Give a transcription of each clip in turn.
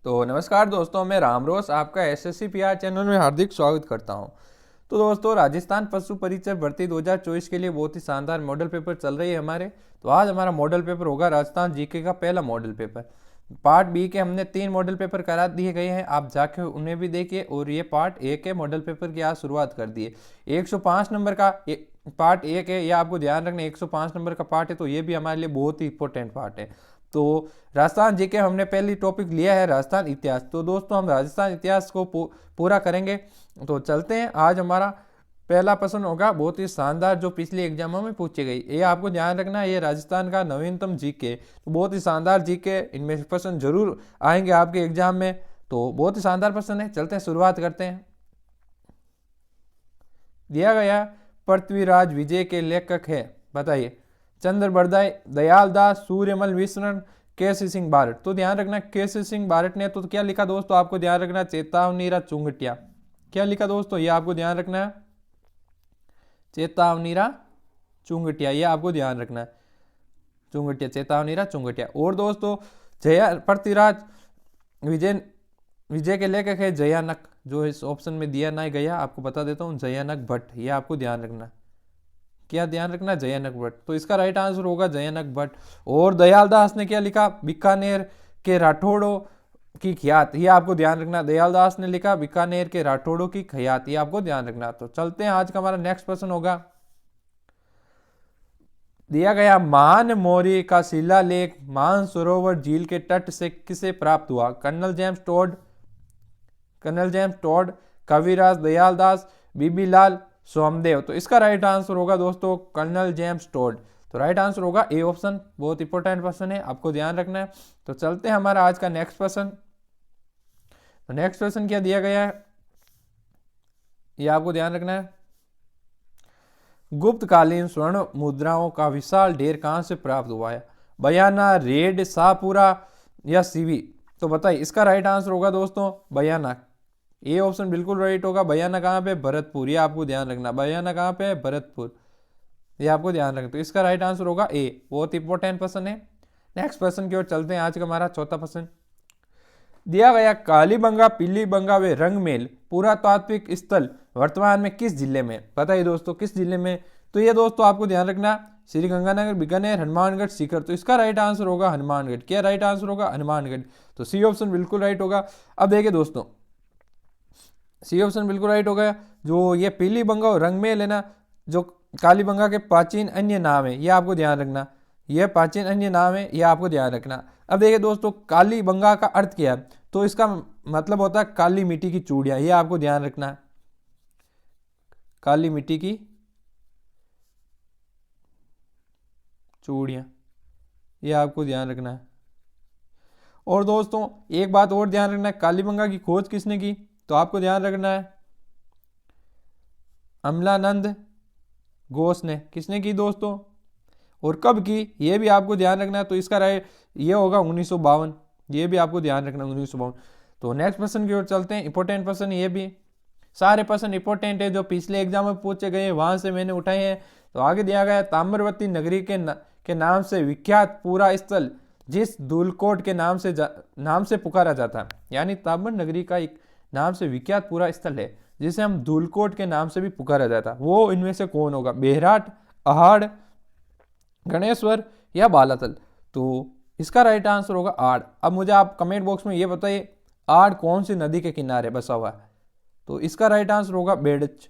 तो नमस्कार दोस्तों, मैं रामरोस आपका एसएससी पीआर चैनल में हार्दिक स्वागत करता हूं। तो दोस्तों, राजस्थान पशु परिचय भर्ती 2024 के लिए बहुत ही शानदार मॉडल पेपर चल रही है हमारे। तो आज हमारा मॉडल पेपर होगा राजस्थान जीके का पहला मॉडल पेपर। पार्ट बी के हमने 3 मॉडल पेपर करा दिए गए हैं, आप जाके उन्हें भी देखिए। और ये पार्ट ए के मॉडल पेपर की आज शुरुआत कर दी है। 105 नंबर का पार्ट ए के, ये आपको ध्यान रखना 105 नंबर का पार्ट है, तो ये भी हमारे लिए बहुत ही इंपॉर्टेंट पार्ट है। तो राजस्थान जीके हमने पहली टॉपिक लिया है राजस्थान इतिहास। तो दोस्तों, हम राजस्थान इतिहास को पूरा करेंगे। तो चलते हैं। आज हमारा पहला प्रश्न होगा बहुत ही शानदार, जो पिछले एग्जामों में पूछी गई। ये आपको ध्यान रखना है, ये राजस्थान का नवीनतम जीके, तो बहुत ही शानदार जीके, इनमें से प्रश्न जरूर आएंगे आपके एग्जाम में। तो बहुत ही शानदार प्रश्न है, चलते हैं, शुरुआत करते हैं। दिया गया पृथ्वीराज विजय के लेखक है, बताइए। चंद्र बरदाई, दयाल दास, सूर्यमल मिश्रण, केसी सिंह बारट। तो ध्यान रखना केसी सिंह बारट ने तो क्या लिखा दोस्तों, आपको ध्यान रखना चेतावनीरा चुंगटिया। क्या लिखा दोस्तों, ये आपको ध्यान रखना है, चेतावनीरा चुंगटिया, ये आपको ध्यान रखना है, चुंगटिया, चेतावनीरा चुंगटिया। और दोस्तों, जया पृथ्वीराज विजय विजय के लेखक है जयानक, जो इस ऑप्शन में दिया नहीं गया, आपको बता देता हूँ, जयानक भट्ट, ये आपको ध्यान रखना। क्या ध्यान रखना, जयानक भट्ट। तो इसका राइट आंसर होगा जयानक भट्ट। और दयाल दास ने क्या लिखा, बीकानेर के राठौड़ों की ख्यात, ये आपको ध्यान रखना। दयाल दास ने लिखा बीकानेर के राठौड़ों की ख्यात, ये आपको ध्यान रखना। तो चलते हैं, आज का हमारा नेक्स्ट प्रश्न होगा। दिया गया मान मौर्य का शिलालेख मानसरोवर झील के तट से किसे प्राप्त हुआ। कर्नल जेम्स टोड, कविराज दयाल दास, बीबीलाल सोमदेव। तो इसका राइट आंसर होगा दोस्तों कर्नल जेम्स टोड। तो राइट आंसर होगा ए ऑप्शन। बहुत इंपॉर्टेंट प्रश्न है, आपको ध्यान रखना है। तो चलते हैं हमारा आज का नेक्स्ट प्रश्न। तो नेक्स्ट प्रश्न क्या दिया गया है, ये आपको ध्यान रखना है। गुप्तकालीन स्वर्ण मुद्राओं का विशाल ढेर कहां से प्राप्त हुआ है। बयाना, रेड, शाहपुरा या सीवी। तो बताइए, इसका राइट आंसर होगा दोस्तों बयाना। ए ऑप्शन बिल्कुल राइट होगा। बयाना कहाँ पे, भरतपुर, ये आपको ध्यान रखना। बयाना कहाँ पे है, भरतपुर, ये आपको ध्यान रखना। तो इसका राइट आंसर होगा ए। बहुत इंपॉर्टेंट प्रश्न है। नेक्स्ट प्रश्न की ओर चलते हैं। आज का हमारा चौथा प्रश्न दिया गया कालीबंगा, पीलीबंगा व रंगमेल पुरातात्विक स्थल वर्तमान में किस जिले में। बताइए दोस्तों, किस जिले में। तो ये दोस्तों आपको ध्यान रखना, श्री गंगानगर, बीकानेर, हनुमानगढ़, सीकर। तो इसका राइट आंसर होगा हनुमानगढ़। क्या राइट आंसर होगा, हनुमानगढ़। तो सी ऑप्शन बिल्कुल राइट होगा। अब देखिए दोस्तों, सी ऑप्शन बिल्कुल राइट हो गया। जो ये पीलीबंगा और रंगमेल है ना, जो कालीबंगा के प्राचीन अन्य नाम है, ये आपको ध्यान रखना। ये प्राचीन अन्य नाम है, ये आपको ध्यान रखना। अब देखिए दोस्तों, कालीबंगा का अर्थ क्या है, तो इसका मतलब होता है काली मिट्टी की चूड़ियां, ये आपको ध्यान रखना। काली मिट्टी की चूड़ियां, ये आपको ध्यान रखना है। और दोस्तों, एक बात और ध्यान रखना है, कालीबंगा की खोज किसने की, तो आपको ध्यान रखना है अमलानंद घोष ने। किसने की दोस्तों, और कब की, ये भी आपको ध्यान रखना है। तो इसका राइट ये होगा 1952, ये भी आपको ध्यान रखना 1952। तो नेक्स्ट प्रश्न की ओर चलते हैं। इंपॉर्टेंट प्रश्न, ये भी सारे प्रश्न इंपॉर्टेंट है, जो पिछले एग्जाम में पूछे गए वहां से मैंने उठाए हैं। तो आगे दिया गया ताम्रवती नगरी के नाम से विख्यात पूरा स्थल जिस धूलकोट के नाम से पुकारा जाता है। यानी ताम्र नगरी का एक नाम से विख्यात पूरा स्थल है जिसे हम धूलकोट के नाम से भी पुकारा जाता है, वो इनमें से कौन होगा। बेहराट, अहाड़, गणेश्वर या बालातल। तो इसका राइट आंसर होगा आड़। अब मुझे आप कमेंट बॉक्स में ये बताइए, आड़ कौन सी नदी के किनारे बसा हुआ है। तो इसका राइट आंसर होगा बेड़च।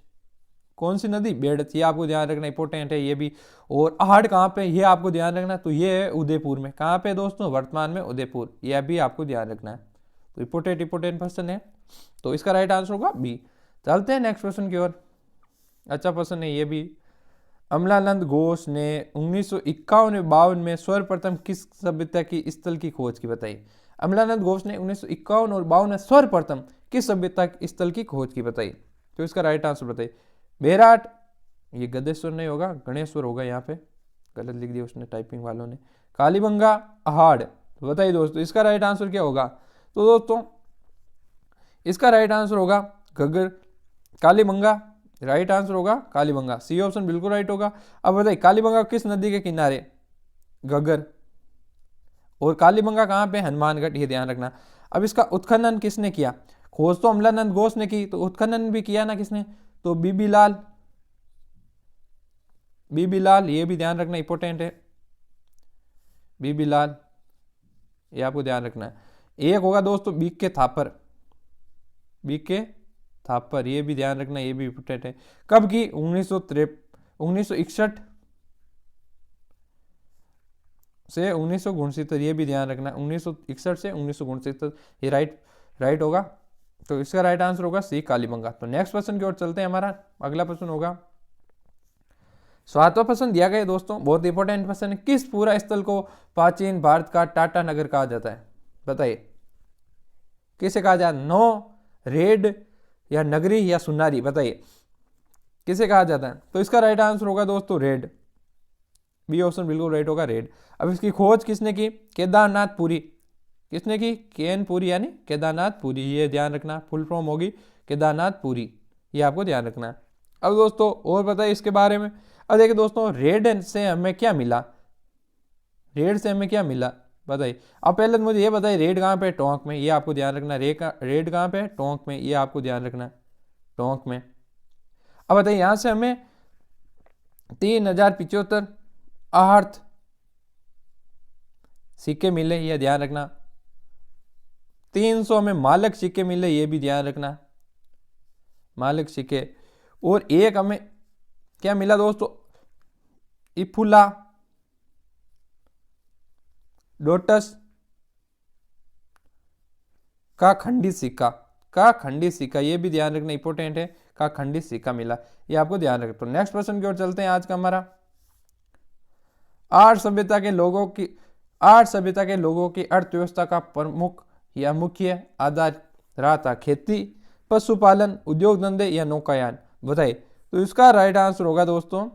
कौन सी नदी, बेड़च, ये आपको ध्यान रखना, इंपॉर्टेंट है ये भी। और आड़ कहाँ पे, ये आपको ध्यान रखना। तो ये है उदयपुर में। कहाँ पे दोस्तों, वर्तमान में उदयपुर, यह भी आपको ध्यान रखना है। तो इंपॉर्टेंट क्वेश्चन है। तो इसका राइट आंसर होगा बी। चलते हैं नेक्स्ट क्वेश्चन की ओर। अच्छा प्रश्न है ये भी। अमलानंद घोष ने 1951-52 में सर्वप्रथम किस सभ्यता की स्थल की खोज की, बताइए। अमलानंद घोष ने 1951 और 52 में सर्वप्रथम किस सभ्यता स्थल की खोज की, बताइए। तो इसका राइट आंसर बताइए। बेहराट, ये गदेश्वर नहीं होगा, गणेश्वर होगा, यहाँ पे गलत लिख दिया उसने टाइपिंग वालों ने। कालीबंगा, अहाड़। तो बताइए दोस्तों, इसका राइट आंसर क्या होगा। तो दोस्तों, इसका राइट आंसर होगा घग्गर, कालीबंगा। राइट आंसर होगा कालीबंगा। सी ऑप्शन बिल्कुल राइट होगा। अब बताइए, कालीबंगा किस नदी के किनारे, घग्गर। और कालीबंगा कहाँ पे, हनुमानगढ़, ये ध्यान रखना। अब इसका उत्खनन किसने किया? खोज तो अमलानंद घोष ने की, तो उत्खनन भी किया ना किसने? तो बीबी लाल, बीबी लाल, ये भी ध्यान रखना इंपॉर्टेंट है, बीबी लाल, ये आपको ध्यान रखना है। एक होगा दोस्तों बीके थापर, बीके थापर, ये भी ध्यान रखना, ये भी इंपॉर्टेंट है। कब की? 1961 से 1969, ये भी ध्यान रखना, 1961 से 1969, ये राइट होगा। तो इसका राइट आंसर होगा सी, कालीबंगा। तो नेक्स्ट क्वेश्चन की ओर चलते हैं। हमारा अगला प्रश्न होगा 7वां प्रश्न दिया गया दोस्तों, बहुत इंपॉर्टेंट प्रश्न है। किस पूरा स्थल को प्राचीन भारत का टाटा नगर कहा जाता है? बताइए किसे कहा जाता है? नो, रेड या नगरी या सुनारी, बताइए किसे कहा जाता है? तो इसका राइट आंसर होगा दोस्तों रेड, बी ऑप्शन बिल्कुल राइट होगा, रेड। अब इसकी खोज किसने की? केदारनाथ पुरी, किसने की? केन पुरी यानी केदारनाथ पुरी, ये ध्यान रखना, फुल फॉर्म होगी केदारनाथ पुरी, ये आपको ध्यान रखना है। अब दोस्तों और बताइए इसके बारे में। अब देखिए दोस्तों, रेड से हमें क्या मिला? रेड से हमें क्या मिला बताइए? अब पहले तो मुझे ये बताइए, रेड कहाँ पे? टोंक में, ये आपको ध्यान रखना। रेड कहाँ पे? टोंक में, ये आपको ध्यान रखना, टोंक में। अब बताइए यहां से हमें 3075 आहर्त सिक्के मिले, ये ध्यान रखना। 300 हमें मालक सिक्के मिले, ये भी ध्यान रखना, मालक सिक्के। और एक हमें क्या मिला दोस्तों? इफुला लोटस का खंडित सिक्का, का खंडित सिक्का, ये भी ध्यान रखना, इंपॉर्टेंट है, का खंडित सिक्का मिला, ये आपको ध्यान रखना। तो नेक्स्ट प्रश्न की ओर चलते हैं। आज का हमारा आर्य सभ्यता के लोगों की अर्थव्यवस्था का प्रमुख या मुख्य आधार रहा था खेती, पशुपालन, उद्योग धंधे या नौकायान, बताइए। तो इसका राइट आंसर होगा दोस्तों,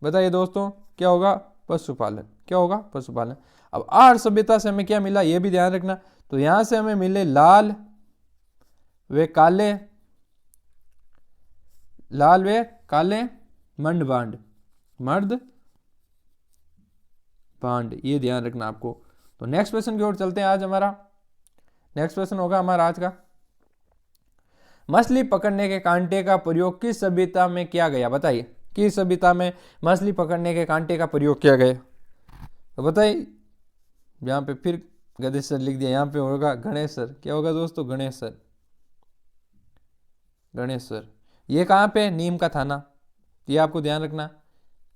बताइए दोस्तों क्या होगा? पशुपालन, क्या होगा? पशुपालन। अब आर्य सभ्यता से हमें क्या मिला, ये भी ध्यान रखना। तो यहां से हमें मिले लाल वे काले मर्द भांड, ये ध्यान रखना आपको। तो नेक्स्ट क्वेश्चन की ओर चलते हैं। आज हमारा नेक्स्ट क्वेश्चन होगा हमारा आज का, मछली पकड़ने के कांटे का प्रयोग किस सभ्यता में किया गया? बताइए किस सभ्यता में मछली पकड़ने के कांटे का प्रयोग किया गया? तो बताइए, यहाँ पे फिर गणेशर लिख दिया, यहाँ पे होगा गणेशर, क्या होगा दोस्तों? गणेशर, ये कहाँ पे? नीम का थाना, ये आपको ध्यान रखना,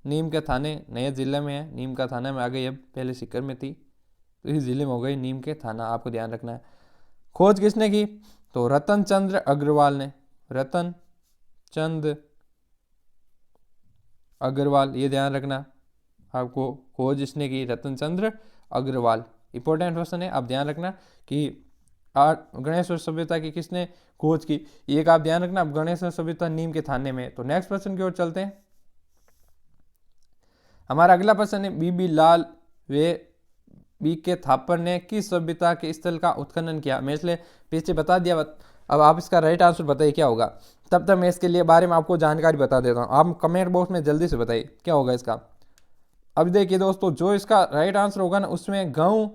नीम के थाने नए जिले में है, नीम का थाना में आ गई, अब पहले सीकर में थी, तो इस जिले में हो गई नीम के थाना, आपको ध्यान रखना है। खोज किसने की? तो रतन चंद्र अग्रवाल ने, रतन चंद अग्रवाल, ये ध्यान रखना आपको, खोज इसने की रतन चंद्र अग्रवाल। इंपॉर्टेंट क्वेश्चन है, आप ध्यान रखना कि गणेश्वर सभ्यता की किसने खोज की, एक आप ध्यान रखना। गणेश्वर सभ्यता नीम के थाने में। तो नेक्स्ट प्रश्न की ओर चलते हैं। हमारा अगला प्रश्न है, बीबी लाल वे बीके थापर ने किस सभ्यता के स्थल का उत्खनन किया? मैं इसलिए पीछे बता दिया, अब आप इसका राइट आंसर बताइए क्या होगा। तब तक मैं इसके लिए बारे में आपको जानकारी बता देता हूँ, आप कमेंट बॉक्स में जल्दी से बताइए क्या होगा इसका। अब देखिए दोस्तों, जो इसका राइट आंसर होगा ना, उसमें गाँव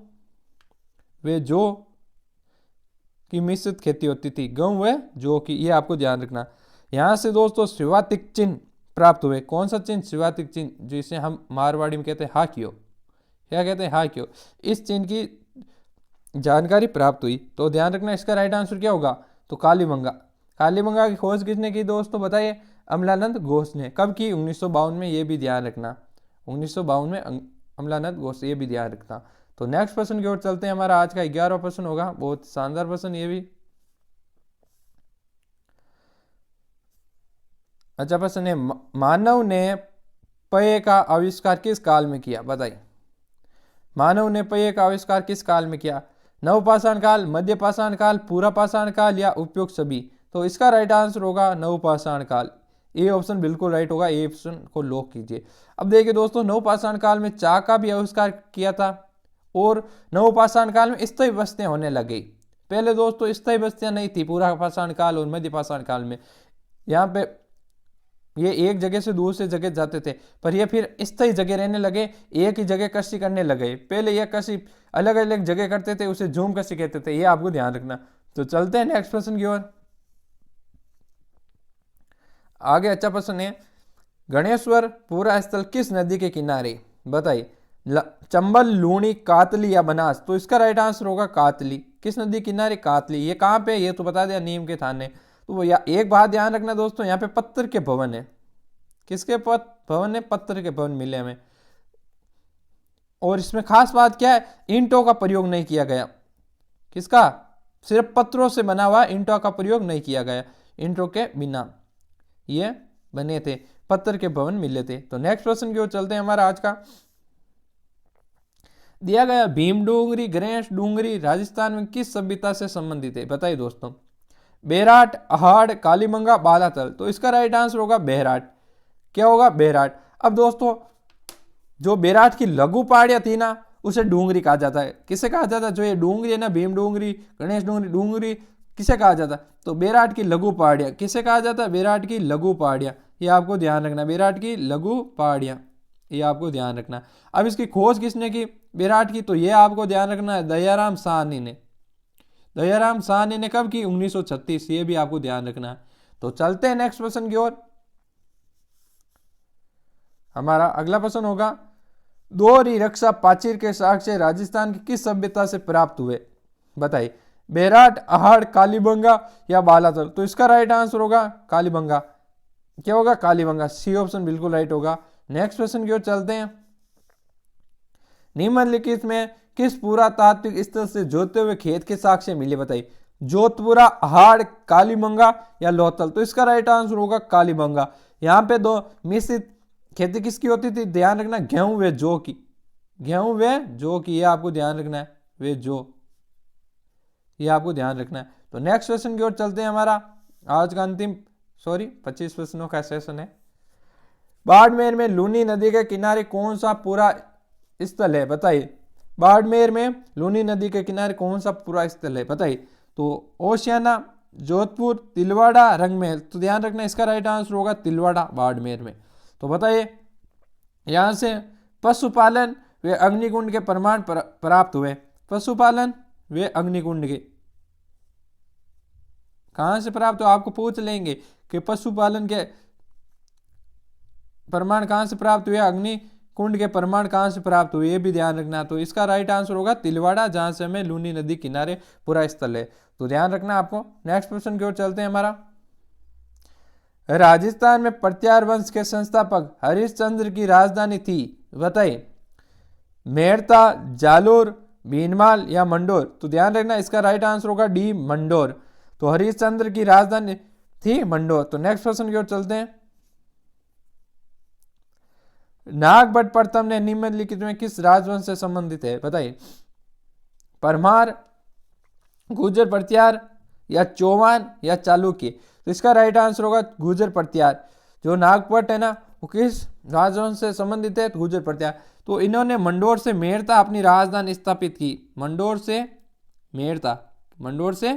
वे जो की मिश्रित खेती होती थी, गाँव वे जो की, ये आपको ध्यान रखना। यहाँ से दोस्तों शिवातिक चिन्ह प्राप्त हुए, कौन सा चिन्ह? शिवातिक चिन्ह, जिसे हम मारवाड़ी में कहते हैं हाकियो, क्या कहते हैं? हाकियो, इस चिन्ह की जानकारी प्राप्त हुई। तो ध्यान रखना इसका राइट आंसर क्या होगा? तो कालीबंगा। कालीबंगा की खोज किसने की दोस्तों? बताइए। अमलानंद घोष ने। कब की? 1952 में, ये भी ध्यान रखना, 1952 में अमलानंद घोष, ये भी ध्यान रखना। तो नेक्स्ट प्रश्न की ओर चलते हैं। हमारा आज का 11वां प्रश्न होगा, बहुत शानदार प्रश्न ये भी। अच्छा प्रश्न है, मानव ने पेय का आविष्कार किस काल में किया? बताइए, मानव ने पेय का आविष्कार किस काल में किया? नवपाषाण काल, मध्य पाषाण काल, पूरा पाषाण काल या उपयुक्त सभी? तो इसका राइट आंसर होगा नवपाषाण काल, ए ऑप्शन बिल्कुल राइट होगा, ए ऑप्शन को लॉक कीजिए। अब देखिए दोस्तों, नवपाषाण काल में चाह का भी आविष्कार किया था, और नवपाषाण काल में स्थायी बस्तियां होने लगी। पहले दोस्तों स्थायी बस्तियां नहीं थी पूरा पाषाण काल और मध्य पाषाण काल में। यहाँ पे ये एक जगह से दूसरे जगह जाते थे, पर ये फिर स्थायी जगह रहने लगे, एक ही जगह कृषि करने लगे। पहले ये कृषि अलग अलग जगह करते थे, उसे झूम कृषि कहते थे, ये आपको ध्यान रखना। तो चलते हैं नेक्स्ट प्रश्न की ओर। आगे अच्छा प्रश्न है, गणेश्वर पूरा स्थल किस नदी के किनारे? बताइए, चंबल, लूणी, कातली या बनास? तो इसका राइट आंसर होगा कातली। किस नदी किनारे? कातली। ये कहाँ पे? ये तो बता दिया, नीम के थाने। तो एक बात ध्यान रखना दोस्तों, यहाँ पे पत्थर के भवन है। किसके भवन है? पत्थर के भवन मिले हमें। और इसमें खास बात क्या है, ईंटों का प्रयोग नहीं किया गया। किसका? सिर्फ पत्थरों से बना हुआ, ईंटों का प्रयोग नहीं किया गया। ईंटों के बिना ये बने थे, पत्थर के भवन मिले थे। तो नेक्स्ट प्रश्न की ओर चलते हैं। हमारा आज का दिया गया भीम डूंगरी, गणेश डूंगरी राजस्थान में किस सभ्यता से संबंधित है? बताइए दोस्तों। बेराट, अहाड़, कालीबंगा, बालातल? तो इसका राइट आंसर होगा बेराट। क्या होगा? बेराट। अब दोस्तों, जो बेराट की लघु पहाड़ियां थी ना, उसे डूंगरी कहा जाता है। किसे कहा जाता है? जो ये डूंगरी है ना, भीम डूंगरी, गणेश डूंगरी, डूंगरी किसे कहा जाता है? तो बेराट की लघु पहाड़ियां। किसे कहा जाता है? बेराट की लघु पहाड़ियां। ये आपको ध्यान रखना, बेराट की लघु पहाड़ियां, ये आपको ध्यान रखना। अब इसकी खोज किसने की बेराट की? तो ये आपको ध्यान रखना है, दयाराम साहनी ने। दयाराम साहनी ने कब की? 1936। ये भी आपको ध्यान रखना है। तो चलते हैं नेक्स्ट प्रश्न की ओर। हमारा अगला प्रश्न होगा, दोहरी रक्षा प्राचीर के साक्ष्य राजस्थान की किस सभ्यता से प्राप्त हुए? बताइए, बेराट, अहाड़, कालीबंगा या बालातल? तो इसका राइट आंसर होगा कालीबंगा। क्या होगा? कालीबंगा। सी ऑप्शन बिल्कुल राइट होगा। नेक्स्ट प्रश्न की ओर चलते हैं। निम्नलिखित में किस पुरातात्विक स्थल से जोते हुए खेत के साक्ष्य मिले? बताइए, जोधपुरा, अहाड़, कालीबंगा या लोथल? तो इसका राइट आंसर होगा कालीबंगा। यहाँ पे दो मिश्रित खेती किसकी होती थी? ध्यान रखना, गेहूं व जौ की। गेहूं व जौ की, ये आपको ध्यान रखना है, वे जौ, ये आपको ध्यान रखना है। तो नेक्स्ट क्वेश्चन की ओर चलते हैं। हमारा आज का अंतिम 25 प्रश्नों का सेशन है। बाड़मेर में लूनी नदी के किनारे कौन सा पूरा स्थल है? बताइए, बाड़मेर में लूनी नदी के किनारे कौन सा पूरा स्थल है? बताइए। तो ओशियाना, जोधपुर, तिलवाड़ा, रंगमहल? तो ध्यान रखना, इसका राइट आंसर होगा तिलवाड़ा, बाड़मेर में। तो बताइए, यहां से पशुपालन वे अग्निकुंड के प्रमाण प्राप्त हुए। पशुपालन वे अग्निकुंड के कहां से प्राप्त हो? आपको पूछ लेंगे कि पशुपालन के प्रमाण कहां से प्राप्त हुए, अग्निकुंड के प्रमाण कहां से प्राप्त हुए, ये भी ध्यान रखना। तो इसका राइट आंसर होगा तिलवाड़ा, जहां से हमें लूनी नदी किनारे पूरा स्थल है। तो ध्यान रखना आपको। नेक्स्ट प्रश्न की ओर चलते हैं। हमारा राजस्थान में प्रत्यार वंश के संस्थापक हरिश्चंद्र की राजधानी थी? बताइए, मेड़ता, जालोर, भीनमाल या मंडोर? तो ध्यान रखना, इसका राइट आंसर होगा डी, मंडोर। तो हरिश्चंद्र की राजधानी थी मंडोर। तो नेक्स्ट प्रश्न की ओर चलते हैं। नागभट्ट प्रथम ने निम्नलिखित में किस राजवंश से संबंधित है? बताइए, परमार, गुर्जर प्रत्यार या चौहान या चालुक्य? तो इसका राइट आंसर होगा गुर्जर प्रत्यार। जो नागभट्ट है ना, वो किस राजवंश से संबंधित है? गुर्जर प्रत्यार। तो इन्होंने मंडोर से मेड़ता अपनी राजधानी स्थापित की। मंडोर से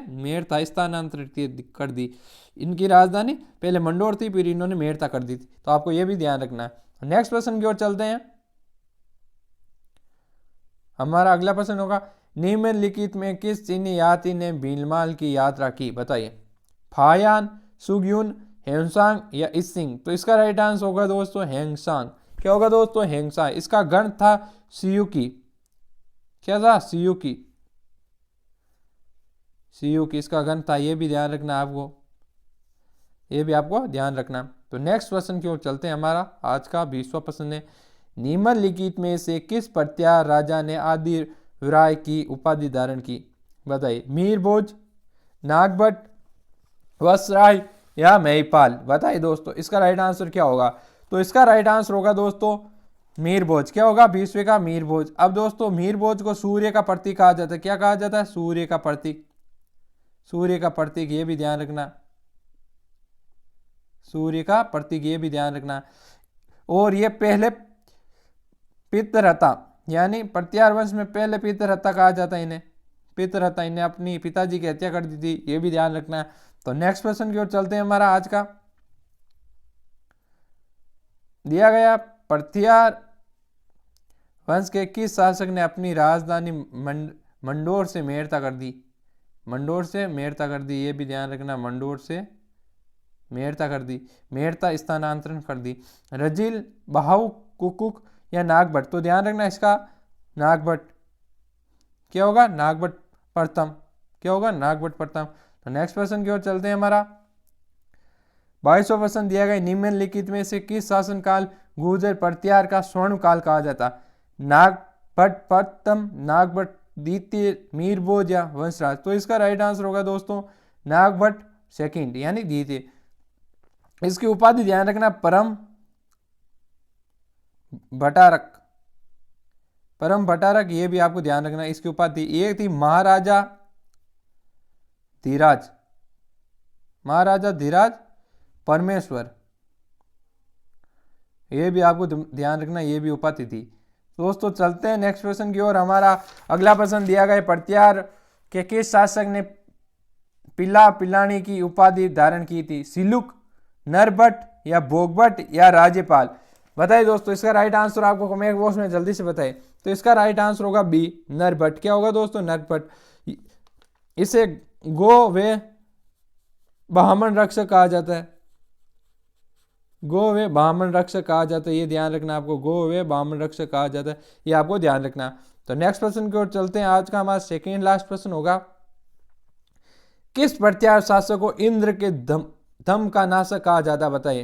मेड़ता स्थानांतरित कर दी। इनकी राजधानी पहले मंडोर थी, फिर इन्होंने मेड़ता कर दी थी। तो आपको यह भी ध्यान रखना है। नेक्स्ट प्रश्न की ओर चलते हैं। हमारा अगला प्रश्न होगा, निम्नलिखित में किस चीनी यात्री ने भीलमाल की यात्रा की? बताइए, फायान, सुग्यून, हेंगसांग या इसिंग? तो इसका राइट आंसर होगा दोस्तों हेंगसांग। क्या होगा दोस्तों? हेंगसांग। इसका गण था सियुकी। क्या था? सियुकी। इसका गण था, ये भी ध्यान रखना आपको, ये भी आपको ध्यान रखना। तो नेक्स्ट प्रश्न की ओर चलते हैं। हमारा आज का 20वां प्रश्न है, निम्नलिखित में से किस प्रत्यार राजा ने आदि राय की उपाधि धारण की? बताइए, मीर भोज, नागभट्ट, वत्सराय या महिपाल? बताइए दोस्तों, इसका राइट आंसर क्या होगा? तो इसका राइट आंसर होगा दोस्तों मीर भोज। क्या होगा? 20वें का मीर भोज। अब दोस्तों, मीर भोज को सूर्य का प्रतीक कहा जाता है। क्या कहा जाता है? सूर्य का प्रतीक। सूर्य का प्रतीक, ये भी ध्यान रखना, सूर्य का प्रतीक, ये भी ध्यान रखना। और ये पहले पितृहता, यानी प्रत्यार वंश में पहले पितृहता कहा जाता है इन्हें। पितृहता, इन्हें अपनी पिताजी की हत्या कर दी थी, ये भी ध्यान रखना है। तो नेक्स्ट प्रश्न की ओर चलते हैं। हमारा आज का दिया गया पृथ्वीराज वंश के किस शासक ने अपनी राजधानी मंडोर से मेड़ता कर दी? मंडोर से मेड़ता कर दी, ये भी ध्यान रखना, मंडोर से मेड़ता कर दी, मेड़ता स्थानांतरण कर दी। रजिल, बहाउ, कुकुक या नागभट्ट? तो ध्यान रखना इसका नागभट्ट। क्या होगा? नागभट्ट प्रथम। क्या होगा? नागभट्ट प्रथम। तो नेक्स्ट क्वेश्चन की ओर चलते हैं हमारा 22वां प्रश्न दिया गया निम्नलिखित में से किस शासन काल गुर्जर प्रत्यार का स्वर्ण काल कहा जाता? नागभट्ट प्रथम, नागभट्ट द्वितीय, मीरभोज या वंशराज? तो इसका राइट आंसर होगा दोस्तों नागभट्ट सेकंड यानी द्वितीय। इसकी उपाधि ध्यान रखना परम भट्टारक, परम भट्टारक, ये भी आपको ध्यान रखना इसकी उपाधि। एक थी महाराजा धीराज, महाराजा धीराज परमेश्वर, ये भी आपको ध्यान रखना, ये भी उपाधि थी। दोस्तों चलते हैं नेक्स्ट क्वेश्चन की ओर। हमारा अगला प्रश्न दिया गया प्रत्यार के किस शासक ने पिला पिलानी की उपाधि धारण की थी? सिलुक, नरभट्ट या भोगभट्ट या राज्यपाल? बताइए दोस्तों इसका राइट आंसर आपको कमेंट बॉक्स में जल्दी से बताइए। तो इसका राइट आंसर होगा बी नरभट्ट। क्या होगा दोस्तों? नरभट्ट। इसे गो वे ब्राह्मण रक्षक कहा जाता है, गो वे ब्राह्मण रक्षक कहा जाता है, ये ध्यान रखना आपको, गो वे ब्राह्मण रक्षक कहा जाता है, ये आपको ध्यान रखना। तो नेक्स्ट प्रश्न की ओर चलते हैं। आज का हमारा सेकेंड लास्ट प्रश्न होगा किस प्रत्यार शासक को इंद्र के धम का नाशक कहा जाता? बताइए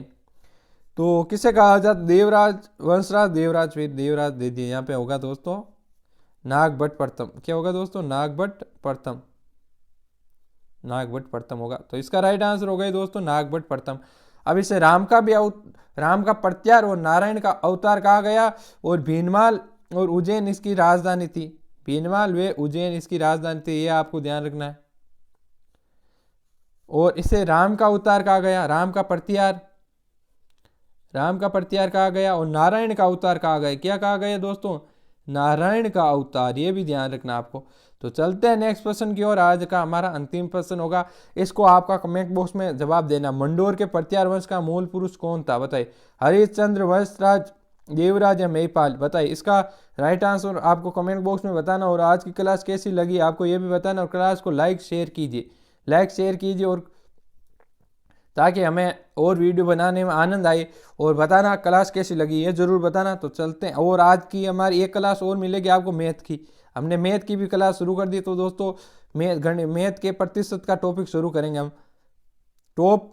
तो किसे कहा जाता? देवराज, वंशराज, देवराज, फिर देवराज दे दिए, यहाँ पे होगा दोस्तों नागभट्ट प्रथम। क्या होगा दोस्तों? नागभट्ट प्रथम, नागभट्ट प्रथम होगा। तो इसका राइट आंसर होगा दोस्तों नागभट्ट प्रथम। अब इसे राम का भी राम का प्रत्यार और नारायण का अवतार कहा गया, और भीनमाल और उज्जैन इसकी राजधानी थी, भीनमाल व उज्जैन इसकी राजधानी थी, ये आपको ध्यान रखना है। और इसे राम का अवतार कहा गया, राम का प्रत्यार, राम का प्रत्यार कहा गया, और नारायण का अवतार कहा गया। क्या कहा गया दोस्तों? नारायण का अवतार, ये भी ध्यान रखना आपको। तो चलते हैं नेक्स्ट प्रश्न की ओर। आज का हमारा अंतिम प्रश्न होगा, इसको आपका कमेंट बॉक्स में जवाब देना। मंडोर के प्रत्यार वंश का मूल पुरुष कौन था? बताइए हरिश्चंद्र, वंशराज, देवराज या महिपाल? बताइए इसका राइट आंसर आपको कमेंट बॉक्स में बताना। और आज की क्लास कैसी लगी आपको ये भी बताना, और क्लास को लाइक शेयर कीजिए, लाइक शेयर कीजिए, और ताकि हमें और वीडियो बनाने में आनंद आए। और बताना क्लास कैसी लगी ये जरूर बताना। तो चलते हैं, और आज की हमारी एक क्लास और मिलेगी आपको मैथ की, हमने मैथ की भी क्लास शुरू कर दी। तो दोस्तों मैथ के प्रतिशत का टॉपिक शुरू करेंगे हम। टॉप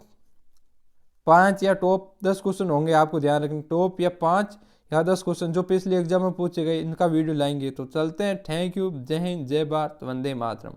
5 या टॉप 10 क्वेश्चन होंगे, आपको ध्यान रखना, टॉप या 5 या 10 क्वेश्चन जो पिछले एग्जाम में पूछे गए, इनका वीडियो लाएंगे। तो चलते हैं, थैंक यू, जय हिंद, जय भारत, वंदे मातरम।